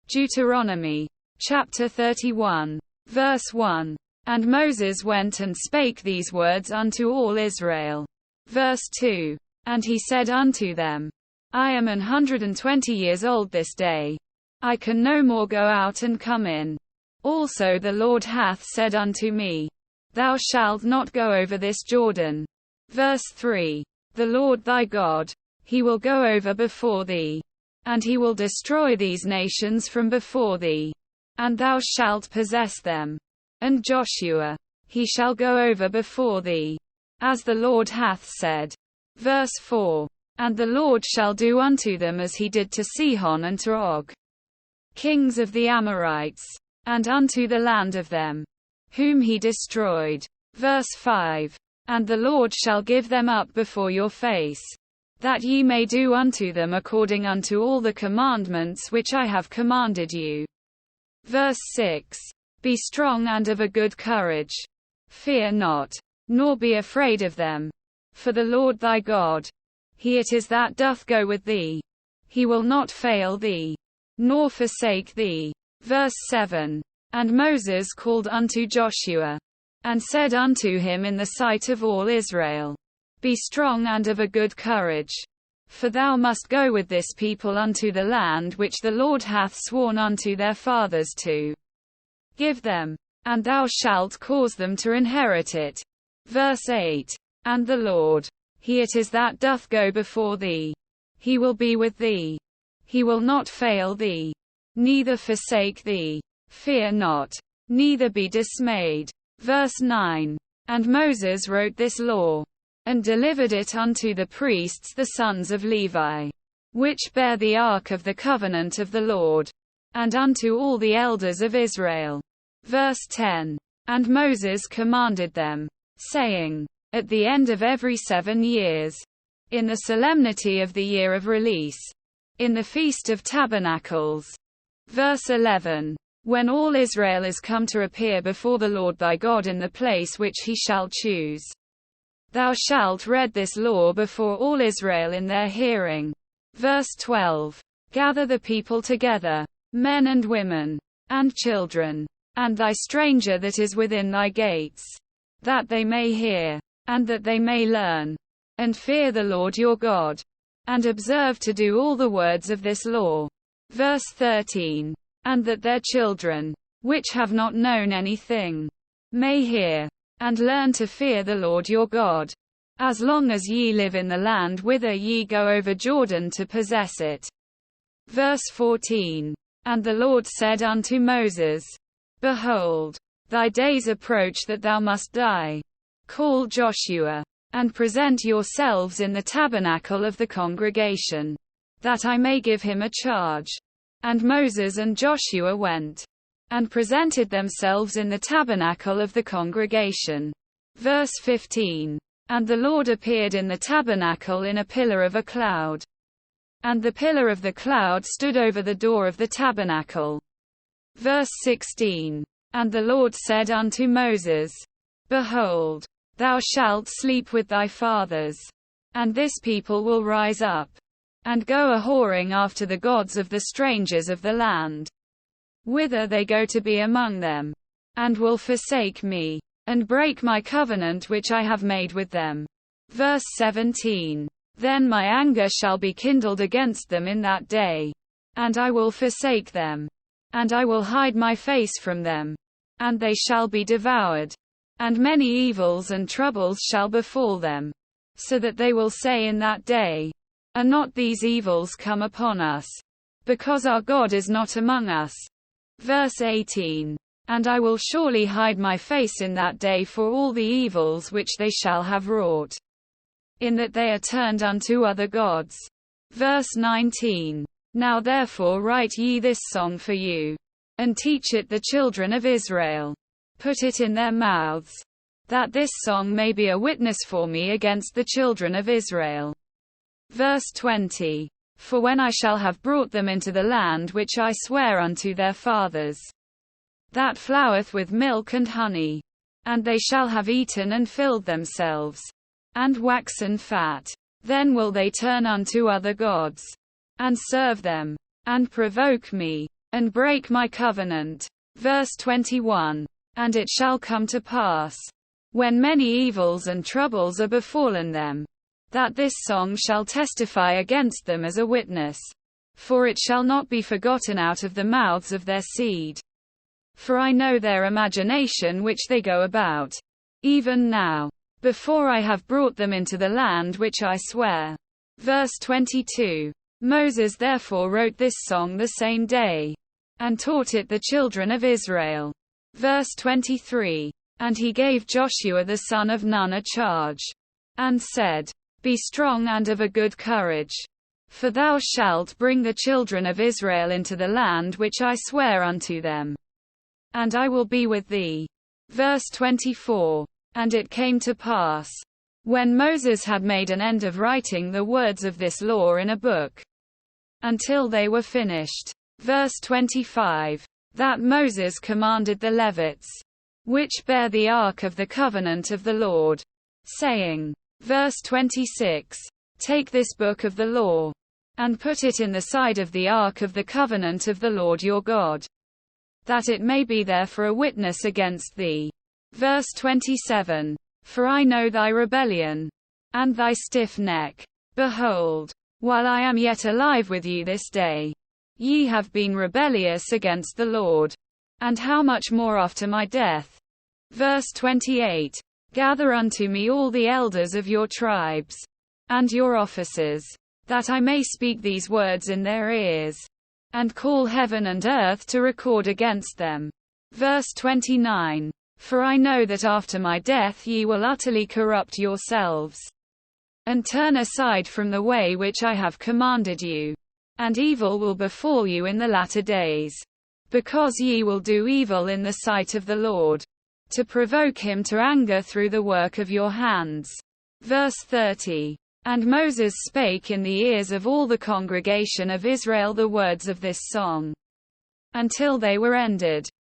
Deuteronomy chapter 31, verse 1. And Moses went and spake these words unto all Israel. Verse 2. And he said unto them, I am 120 years old this day. I can no more go out and come in. Also the Lord hath said unto me, Thou shalt not go over this Jordan. Verse 3. The Lord thy God, he will go over before thee. And he will destroy these nations from before thee. And thou shalt possess them. And Joshua, he shall go over before thee. As the Lord hath said. Verse 4. And the Lord shall do unto them as he did to Sihon and to Og, kings of the Amorites, and unto the land of them, whom he destroyed. Verse 5. And the Lord shall give them up before your face, that ye may do unto them according unto all the commandments which I have commanded you. Verse 6. Be strong and of a good courage. Fear not, nor be afraid of them. For the Lord thy God, he it is that doth go with thee. He will not fail thee, nor forsake thee. Verse 7. And Moses called unto Joshua, and said unto him in the sight of all Israel, Be strong and of a good courage. For thou must go with this people unto the land which the Lord hath sworn unto their fathers to give them, and thou shalt cause them to inherit it. Verse 8. And the Lord, he it is that doth go before thee. He will be with thee. He will not fail thee, neither forsake thee. Fear not, neither be dismayed. Verse 9. And Moses wrote this law, and delivered it unto the priests the sons of Levi, which bear the ark of the covenant of the Lord, and unto all the elders of Israel. Verse 10. And Moses commanded them, saying, At the end of every 7 years, in the solemnity of the year of release, in the Feast of Tabernacles. Verse 11. When all Israel is come to appear before the Lord thy God in the place which he shall choose, thou shalt read this law before all Israel in their hearing. Verse 12. Gather the people together, men and women, and children, and thy stranger that is within thy gates, that they may hear, and that they may learn, and fear the Lord your God, and observe to do all the words of this law. Verse 13. And that their children, which have not known anything, may hear, and learn to fear the Lord your God, as long as ye live in the land whither ye go over Jordan to possess it. Verse 14. And the Lord said unto Moses, Behold, thy days approach that thou must die. Call Joshua, and present yourselves in the tabernacle of the congregation, that I may give him a charge. And Moses and Joshua went, and presented themselves in the tabernacle of the congregation. Verse 15. And the Lord appeared in the tabernacle in a pillar of a cloud. And the pillar of the cloud stood over the door of the tabernacle. Verse 16. And the Lord said unto Moses, Behold, thou shalt sleep with thy fathers, and this people will rise up, and go a-whoring after the gods of the strangers of the land, whither they go to be among them, and will forsake me, and break my covenant which I have made with them. Verse 17. Then my anger shall be kindled against them in that day, and I will forsake them, and I will hide my face from them, and they shall be devoured, and many evils and troubles shall befall them, so that they will say in that day, Are not these evils come upon us? Because our God is not among us. Verse 18. And I will surely hide my face in that day for all the evils which they shall have wrought, in that they are turned unto other gods. Verse 19. Now therefore write ye this song for you, and teach it the children of Israel. Put it in their mouths, that this song may be a witness for me against the children of Israel. Verse 20. For when I shall have brought them into the land which I swear unto their fathers, that floweth with milk and honey, and they shall have eaten and filled themselves, and waxen fat, then will they turn unto other gods, and serve them, and provoke me, and break my covenant. Verse 21. And it shall come to pass, when many evils and troubles are befallen them, that this song shall testify against them as a witness. For it shall not be forgotten out of the mouths of their seed. For I know their imagination which they go about, even now, before I have brought them into the land which I swear. Verse 22. Moses therefore wrote this song the same day, and taught it the children of Israel. Verse 23. And he gave Joshua the son of Nun a charge, and said, Be strong and of a good courage, for thou shalt bring the children of Israel into the land which I swear unto them, and I will be with thee. Verse 24. And it came to pass, when Moses had made an end of writing the words of this law in a book, until they were finished. Verse 25. That Moses commanded the Levites, which bear the ark of the covenant of the Lord, saying. Verse 26. Take this book of the law, and put it in the side of the ark of the covenant of the Lord your God, that it may be there for a witness against thee. Verse 27. For I know thy rebellion, and thy stiff neck. Behold, while I am yet alive with you this day, ye have been rebellious against the Lord. And how much more after my death? Verse 28. Gather unto me all the elders of your tribes, and your officers, that I may speak these words in their ears, and call heaven and earth to record against them. Verse 29. For I know that after my death ye will utterly corrupt yourselves, and turn aside from the way which I have commanded you, and evil will befall you in the latter days, because ye will do evil in the sight of the Lord, to provoke him to anger through the work of your hands. Verse 30. And Moses spake in the ears of all the congregation of Israel the words of this song, until they were ended.